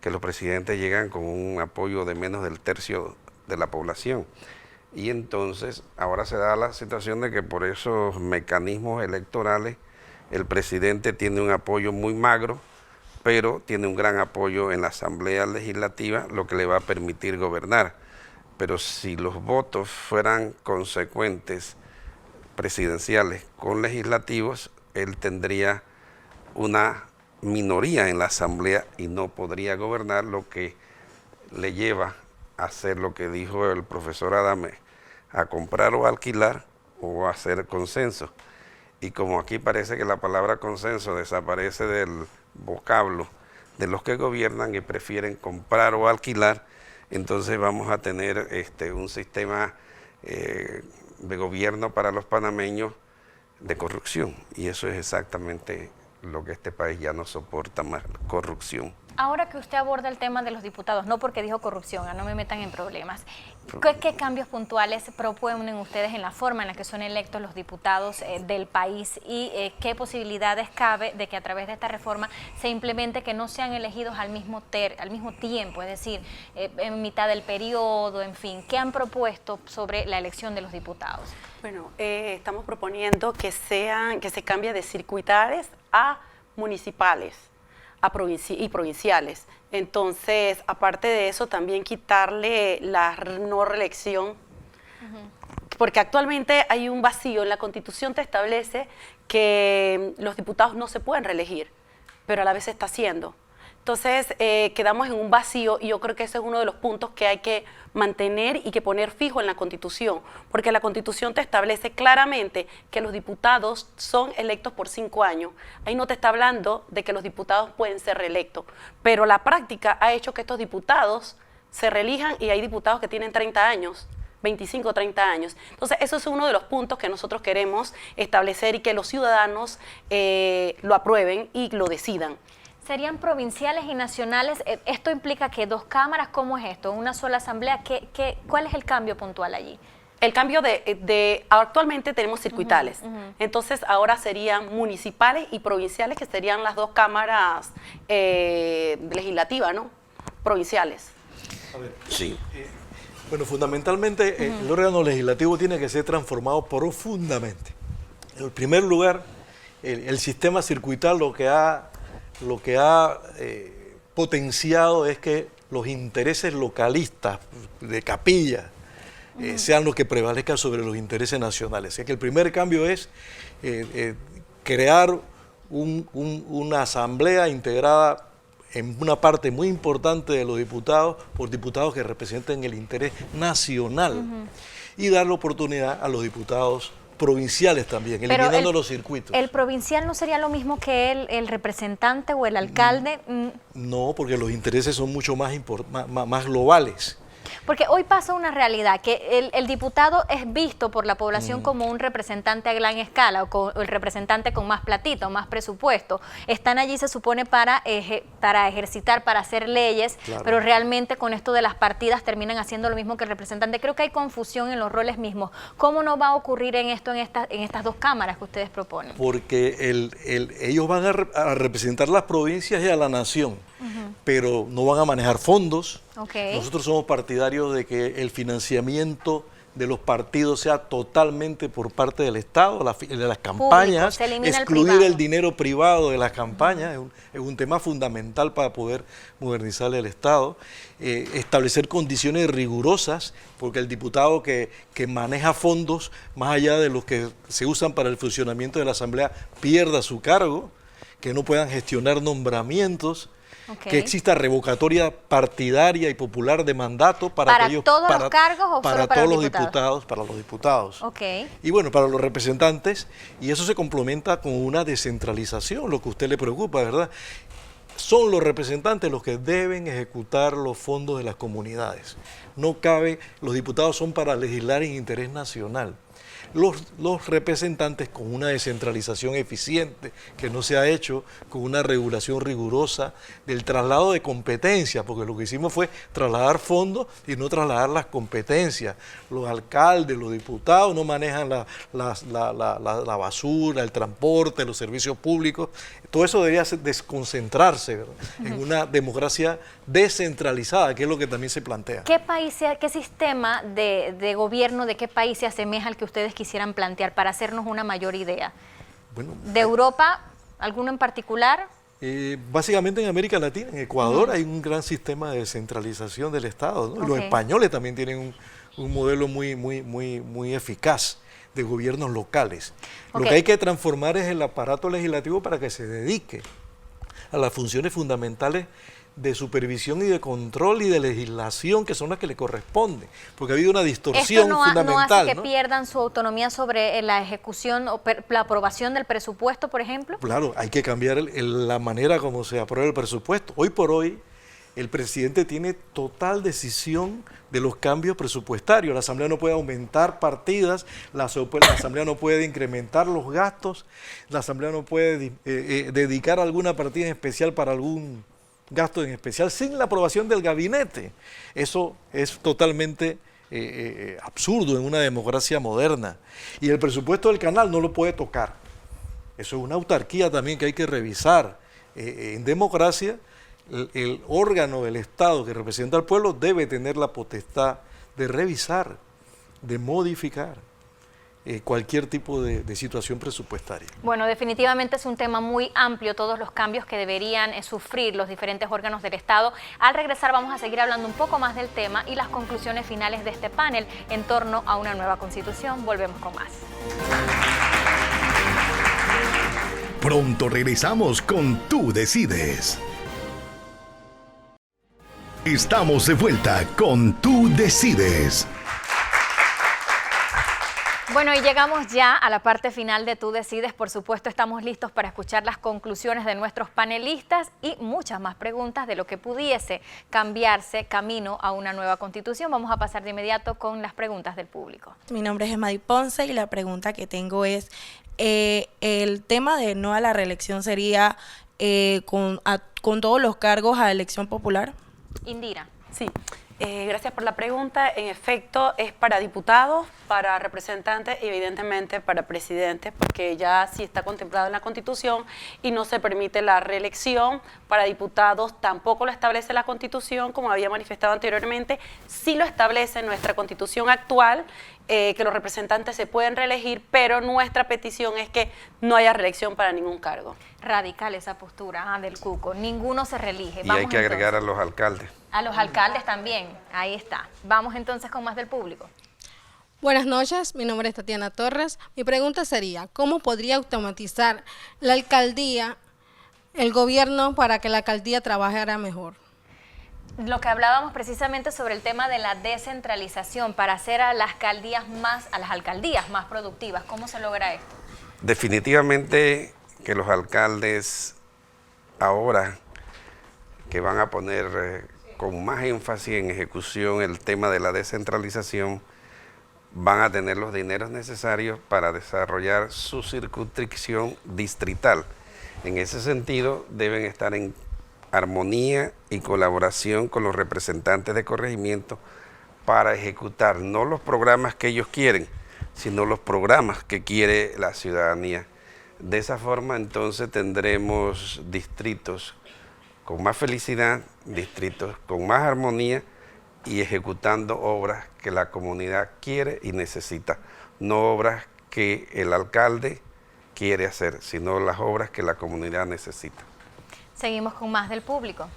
que los presidentes llegan con un apoyo de menos del tercio de la población. Y entonces ahora se da la situación de que por esos mecanismos electorales el presidente tiene un apoyo muy magro, pero tiene un gran apoyo en la Asamblea Legislativa, lo que le va a permitir gobernar. Pero si los votos fueran consecuentes presidenciales con legislativos, él tendría una minoría en la asamblea y no podría gobernar, lo que le lleva a hacer lo que dijo el profesor Adame, a comprar o alquilar o a hacer consenso. Y como aquí parece que la palabra consenso desaparece del vocablo de los que gobiernan y prefieren comprar o alquilar, entonces vamos a tener un sistema de gobierno para los panameños de corrupción. Y eso es exactamente lo que este país ya no soporta más, corrupción. Ahora que usted aborda el tema de los diputados, no porque dijo corrupción, no me metan en problemas, ¿qué cambios puntuales proponen ustedes en la forma en la que son electos los diputados del país y qué posibilidades cabe de que a través de esta reforma se implemente que no sean elegidos al mismo tiempo, es decir, en mitad del periodo, en fin? ¿Qué han propuesto sobre la elección de los diputados? Bueno, estamos proponiendo que se cambie de circuitales a municipales y provinciales. Entonces, aparte de eso, también quitarle la no reelección, porque actualmente hay un vacío. En la Constitución te establece que los diputados no se pueden reelegir, pero a la vez se está haciendo. Entonces, quedamos en un vacío y yo creo que ese es uno de los puntos que hay que mantener y que poner fijo en la Constitución, porque la Constitución te establece claramente que los diputados son electos por 5 años. Ahí no te está hablando de que los diputados pueden ser reelectos, pero la práctica ha hecho que estos diputados se reelijan y hay diputados que tienen 30 años. 25 o 30 años. Entonces, eso es uno de los puntos que nosotros queremos establecer y que los ciudadanos lo aprueben y lo decidan. ¿Serían provinciales y nacionales? ¿Esto implica que 2 cámaras? ¿Cómo es esto? ¿Una sola asamblea? ¿Cuál es el cambio puntual allí? El cambio actualmente tenemos circuitales, entonces ahora serían municipales y provinciales, que serían las 2 cámaras legislativas, ¿no? Provinciales. A ver, Sí. Bueno, fundamentalmente el órgano legislativo tiene que ser transformado profundamente. En primer lugar, el sistema circuital lo que ha potenciado es que los intereses localistas de capilla sean los que prevalezcan sobre los intereses nacionales. O sea que el primer cambio es crear una asamblea integrada en una parte muy importante de los diputados por diputados que representen el interés nacional y dar la oportunidad a los diputados provinciales también, eliminando los circuitos. ¿El provincial no sería lo mismo que el representante o el alcalde? No, porque los intereses son mucho más globales. Porque hoy pasa una realidad, que el diputado es visto por la población como un representante a gran escala, o el representante con más platita o más presupuesto. Están allí, se supone, para ejercitar, para hacer leyes, claro, pero realmente con esto de las partidas terminan haciendo lo mismo que el representante. Creo que hay confusión en los roles mismos. ¿Cómo no va a ocurrir en estas 2 cámaras que ustedes proponen? Porque ellos van a representar las provincias y a la nación, pero no van a manejar fondos. Okay. Nosotros somos partidarios de que el financiamiento de los partidos sea totalmente por parte del Estado, de las campañas, excluir el dinero privado de las campañas, es un tema fundamental para poder modernizar el Estado, establecer condiciones rigurosas, porque el diputado que maneja fondos, más allá de los que se usan para el funcionamiento de la Asamblea, pierda su cargo, que no puedan gestionar nombramientos, que exista revocatoria partidaria y popular de mandato para todos los cargos o para solo para todos los diputados? Para los diputados. Okay. Y bueno, para los representantes, y eso se complementa con una descentralización, lo que a usted le preocupa, ¿verdad? Son los representantes los que deben ejecutar los fondos de las comunidades. No cabe, los diputados son para legislar en interés nacional. Los representantes, con una descentralización eficiente que no se ha hecho, con una regulación rigurosa del traslado de competencias, porque lo que hicimos fue trasladar fondos y no trasladar las competencias. Los alcaldes, los diputados no manejan la basura, el transporte, los servicios públicos. Todo eso debería desconcentrarse, ¿verdad?, en una democracia descentralizada, que es lo que también se plantea. ¿Qué sistema de gobierno de qué país se asemeja al que ustedes quisieran plantear para hacernos una mayor idea? Bueno, ¿de Europa? ¿Alguno en particular? Básicamente en América Latina, en Ecuador hay un gran sistema de descentralización del Estado, ¿no? Los españoles también tienen un modelo muy eficaz de gobiernos locales. Ok. Lo que hay que transformar es el aparato legislativo para que se dedique a las funciones fundamentales de supervisión y de control y de legislación, que son las que le corresponden, porque ha habido una distorsión Esto no fundamental. hace que pierdan su autonomía sobre la ejecución o la aprobación del presupuesto, por ejemplo. Claro, hay que cambiar la manera como se aprueba el presupuesto. Hoy por hoy, el presidente tiene total decisión de los cambios presupuestarios. La Asamblea no puede aumentar partidas, la Asamblea no puede incrementar los gastos, la Asamblea no puede dedicar alguna partida en especial para algún gasto en especial sin la aprobación del gabinete. Eso es totalmente absurdo en una democracia moderna. Y el presupuesto del canal no lo puede tocar. Eso es una autarquía también que hay que revisar. En democracia, el órgano del Estado que representa al pueblo debe tener la potestad de revisar, de modificar cualquier tipo de situación presupuestaria. Bueno, definitivamente es un tema muy amplio, todos los cambios que deberían sufrir los diferentes órganos del Estado. Al regresar vamos a seguir hablando un poco más del tema y las conclusiones finales de este panel en torno a una nueva Constitución. Volvemos con más. Pronto regresamos con Tú Decides. Estamos de vuelta con Tú Decides. Bueno, y llegamos ya a la parte final de Tú Decides. Por supuesto, estamos listos para escuchar las conclusiones de nuestros panelistas y muchas más preguntas de lo que pudiese cambiarse camino a una nueva Constitución. Vamos a pasar de inmediato con las preguntas del público. Mi nombre es Emady Ponce y la pregunta que tengo es, el tema de no a la reelección sería con todos los cargos a elección popular. Indira. Sí, gracias por la pregunta. En efecto, es para diputados, para representantes y evidentemente para presidentes, porque ya sí está contemplado en la Constitución y no se permite la reelección. Para diputados tampoco lo establece la Constitución, como había manifestado anteriormente. Sí lo establece nuestra Constitución actual, que los representantes se pueden reelegir, pero nuestra petición es que no haya reelección para ningún cargo. Radical esa postura del Cuco. Ninguno se reelige. Y hay que agregar a los alcaldes. A los alcaldes también. Ahí está. Vamos entonces con más del público. Buenas noches, mi nombre es Tatiana Torres. Mi pregunta sería, ¿cómo podría automatizar la alcaldía, el gobierno, para que la alcaldía trabajara mejor? Lo que hablábamos precisamente sobre el tema de la descentralización para hacer a las alcaldías más productivas. ¿Cómo se logra esto? Definitivamente que los alcaldes ahora que van a poner con más énfasis en ejecución el tema de la descentralización, van a tener los dineros necesarios para desarrollar su circunscripción distrital. En ese sentido, deben estar en armonía y colaboración con los representantes de corregimiento para ejecutar no los programas que ellos quieren, sino los programas que quiere la ciudadanía. De esa forma, entonces, tendremos distritos con más felicidad, distritos con más armonía y ejecutando obras que la comunidad quiere y necesita, no obras que el alcalde quiere hacer, sino las obras que la comunidad necesita. Seguimos con más del público.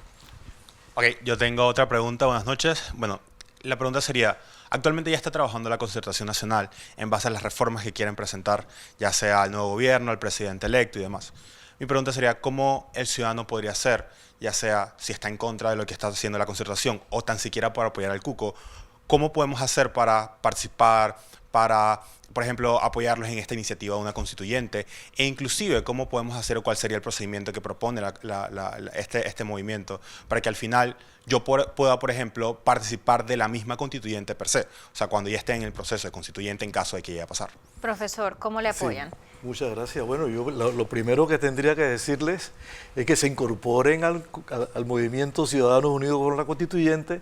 Ok, yo tengo otra pregunta. Buenas noches. Bueno, la pregunta sería, actualmente ya está trabajando la Concertación Nacional en base a las reformas que quieren presentar, ya sea al nuevo gobierno, al presidente electo y demás. Mi pregunta sería, ¿cómo el ciudadano podría hacer, ya sea si está en contra de lo que está haciendo la Concertación o tan siquiera para apoyar al Cuco, cómo podemos hacer para participar, para, por ejemplo, apoyarlos en esta iniciativa de una constituyente, e inclusive cómo podemos hacer o cuál sería el procedimiento que propone este movimiento para que al final yo pueda, por ejemplo, participar de la misma constituyente per se, o sea, cuando ya esté en el proceso de constituyente en caso de que llegue a pasar. Profesor, ¿cómo le apoyan? Sí, muchas gracias. Bueno, yo lo primero que tendría que decirles es que se incorporen al movimiento Ciudadanos Unidos por la Constituyente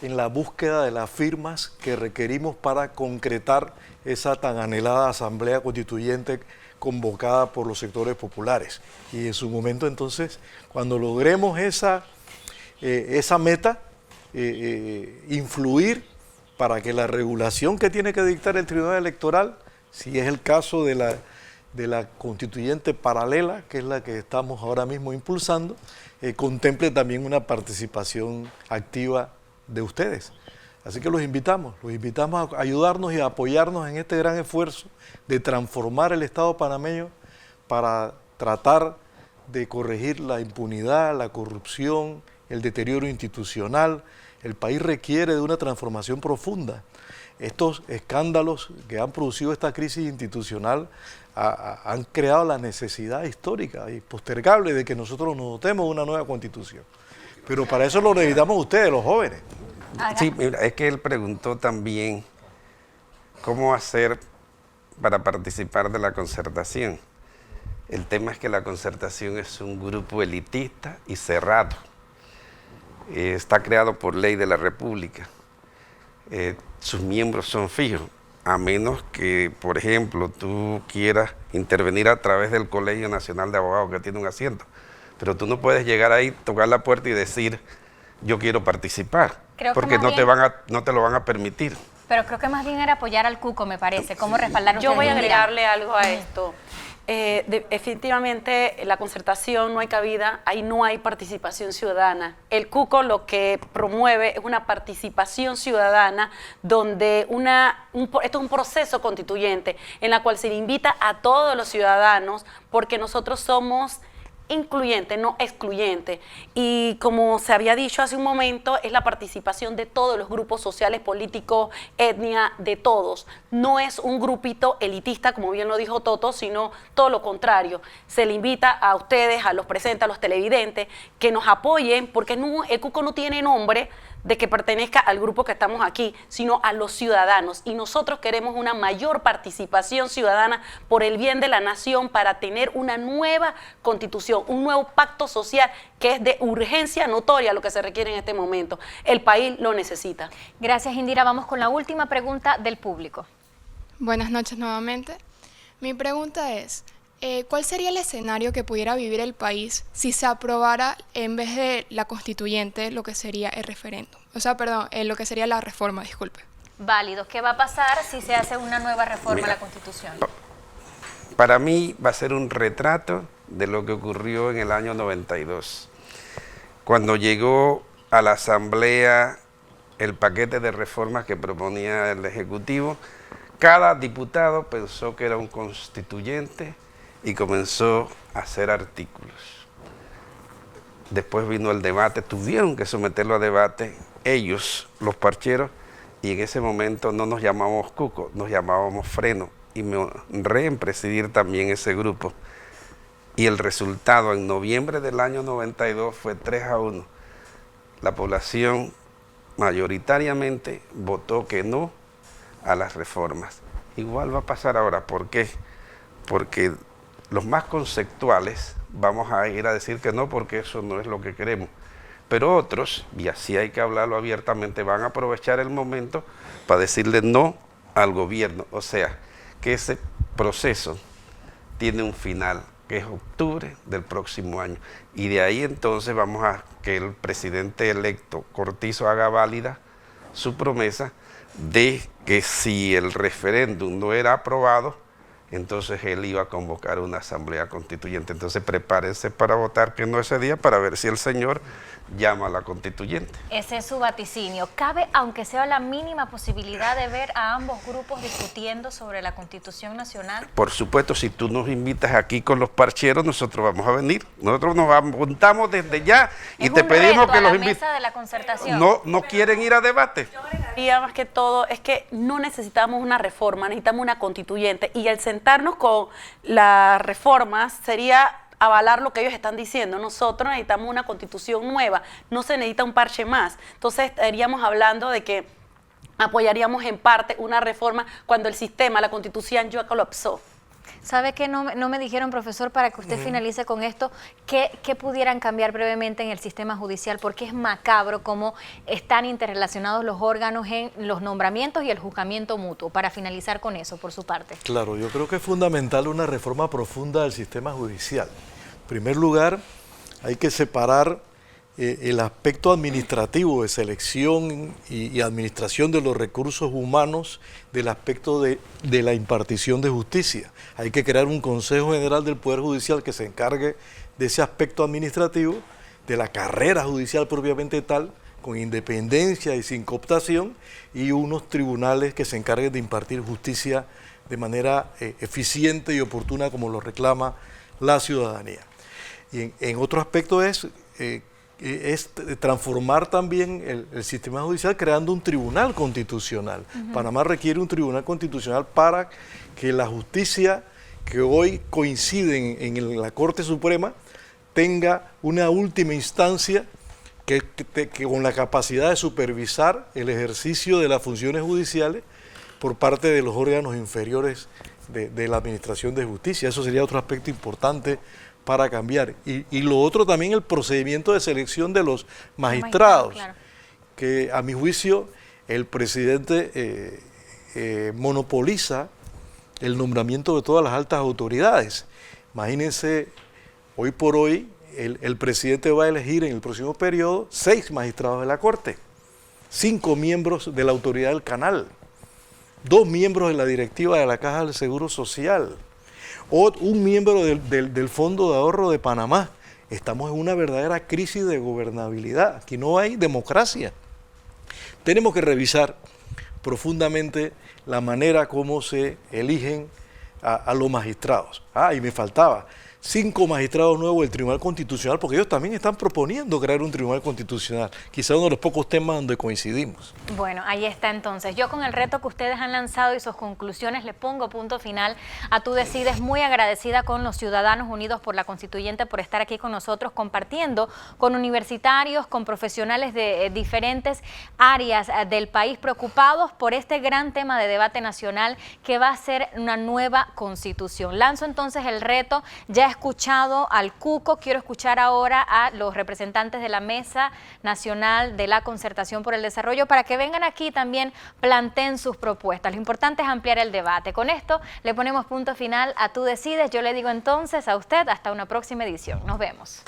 en la búsqueda de las firmas que requerimos para concretar esa tan anhelada Asamblea Constituyente convocada por los sectores populares. Y en su momento, entonces, cuando logremos esa meta, influir para que la regulación que tiene que dictar el Tribunal Electoral, si es el caso de la constituyente paralela, que es la que estamos ahora mismo impulsando, contemple también una participación activa de ustedes. Así que los invitamos a ayudarnos y a apoyarnos en este gran esfuerzo de transformar el Estado panameño para tratar de corregir la impunidad, la corrupción, el deterioro institucional. El país requiere de una transformación profunda. Estos escándalos que han producido esta crisis institucional han creado la necesidad histórica y postergable de que nosotros nos dotemos de una nueva constitución. Pero para eso lo necesitamos ustedes, los jóvenes. Sí, mira, es que él preguntó también cómo hacer para participar de la concertación. El tema es que la concertación es un grupo elitista y cerrado. Está creado por ley de la República. Sus miembros son fijos, a menos que, por ejemplo, tú quieras intervenir a través del Colegio Nacional de Abogados, que tiene un asiento. Pero tú no puedes llegar ahí, tocar la puerta y decir, yo quiero participar, porque no te lo van a permitir. Pero creo que más bien era apoyar al cuco, me parece. ¿Cómo respaldar? Yo voy a agregarle algo a esto. Efectivamente, la concertación no hay cabida, ahí no hay participación ciudadana. El cuco lo que promueve es una participación ciudadana donde esto es un proceso constituyente en la cual se le invita a todos los ciudadanos porque nosotros somos incluyente, no excluyente. Y como se había dicho hace un momento, es la participación de todos los grupos sociales, políticos, etnia, de todos. No es un grupito elitista, como bien lo dijo Toto, sino todo lo contrario. Se le invita a ustedes, a los presentes, a los televidentes, que nos apoyen, porque el cuco no tiene nombre de que pertenezca al grupo que estamos aquí, sino a los ciudadanos. Y nosotros queremos una mayor participación ciudadana por el bien de la nación para tener una nueva constitución, un nuevo pacto social que es de urgencia notoria lo que se requiere en este momento. El país lo necesita. Gracias, Indira. Vamos con la última pregunta del público. Buenas noches nuevamente. Mi pregunta es, ¿cuál sería el escenario que pudiera vivir el país si se aprobara en vez de la constituyente lo que sería el referéndum? O sea, perdón, lo que sería la reforma, disculpe. Válido. ¿Qué va a pasar si se hace una nueva reforma a la Constitución? Para mí va a ser un retrato de lo que ocurrió en el año 92. Cuando llegó a la Asamblea el paquete de reformas que proponía el Ejecutivo, cada diputado pensó que era un constituyente y comenzó a hacer artículos. Después vino el debate, tuvieron que someterlo a debate, ellos, los parcheros, y en ese momento no nos llamábamos cuco, nos llamábamos freno, y me honré en presidir también ese grupo. Y el resultado en noviembre del año 92 fue 3-1. La población mayoritariamente votó que no a las reformas. Igual va a pasar ahora, ¿por qué? Porque los más conceptuales vamos a ir a decir que no, porque eso no es lo que queremos. Pero otros, y así hay que hablarlo abiertamente, van a aprovechar el momento para decirle no al gobierno. O sea, que ese proceso tiene un final, que es octubre del próximo año. Y de ahí entonces vamos a que el presidente electo Cortizo haga válida su promesa de que si el referéndum no era aprobado, entonces él iba a convocar una asamblea constituyente. Entonces prepárense para votar que no ese día, para ver si el señor llama a la constituyente. Ese es su vaticinio. ¿Cabe, aunque sea la mínima posibilidad, de ver a ambos grupos discutiendo sobre la Constitución Nacional? Por supuesto, si tú nos invitas aquí con los parcheros, nosotros vamos a venir. Nosotros nos apuntamos desde ya y te pedimos que los invites. Mesa de la concertación. No quieren ir a debate. Y más que todo es que no necesitamos una reforma, necesitamos una constituyente, y el sentarnos con las reformas sería avalar lo que ellos están diciendo. Nosotros necesitamos una constitución nueva, no se necesita un parche más. Entonces estaríamos hablando de que apoyaríamos en parte una reforma cuando el sistema, la constitución ya colapsó. ¿Sabe qué no me dijeron, profesor, para que usted finalice con esto? ¿Qué pudieran cambiar brevemente en el sistema judicial? Porque es macabro cómo están interrelacionados los órganos en los nombramientos y el juzgamiento mutuo. Para finalizar con eso, por su parte. Claro, yo creo que es fundamental una reforma profunda del sistema judicial. En primer lugar, hay que separar el aspecto administrativo de selección y administración de los recursos humanos del aspecto de la impartición de justicia. Hay que crear un Consejo General del Poder Judicial que se encargue de ese aspecto administrativo, de la carrera judicial propiamente tal, con independencia y sin cooptación, y unos tribunales que se encarguen de impartir justicia de manera eficiente y oportuna como lo reclama la ciudadanía. Y en otro aspecto es transformar también el sistema judicial creando un tribunal constitucional. Panamá requiere un tribunal constitucional para que la justicia que hoy coincide en la Corte Suprema tenga una última instancia que con la capacidad de supervisar el ejercicio de las funciones judiciales por parte de los órganos inferiores de la Administración de Justicia. Eso sería otro aspecto importante para cambiar. Y lo otro también, el procedimiento de selección de los magistrados, claro, que a mi juicio el presidente monopoliza el nombramiento de todas las altas autoridades. Imagínense, hoy por hoy el presidente va a elegir en el próximo periodo 6 magistrados de la Corte, 5 miembros de la Autoridad del Canal, 2 miembros de la directiva de la Caja del Seguro Social, un miembro del Fondo de Ahorro de Panamá. Estamos en una verdadera crisis de gobernabilidad. Aquí no hay democracia. Tenemos que revisar profundamente la manera como se eligen a los magistrados. Y me faltaba 5 magistrados nuevos del Tribunal Constitucional, porque ellos también están proponiendo crear un Tribunal Constitucional, quizá uno de los pocos temas donde coincidimos. Bueno, ahí está entonces. Yo con el reto que ustedes han lanzado y sus conclusiones le pongo punto final a Tú Decides, muy agradecida con los Ciudadanos Unidos por la Constituyente por estar aquí con nosotros compartiendo con universitarios, con profesionales de diferentes áreas del país preocupados por este gran tema de debate nacional que va a ser una nueva Constitución. Lanzo entonces el reto. Ya he escuchado al Cuco, quiero escuchar ahora a los representantes de la Mesa Nacional de la Concertación por el Desarrollo para que vengan aquí y también planteen sus propuestas. Lo importante es ampliar el debate. Con esto le ponemos punto final a Tú Decides. Yo le digo entonces a usted hasta una próxima edición. Nos vemos.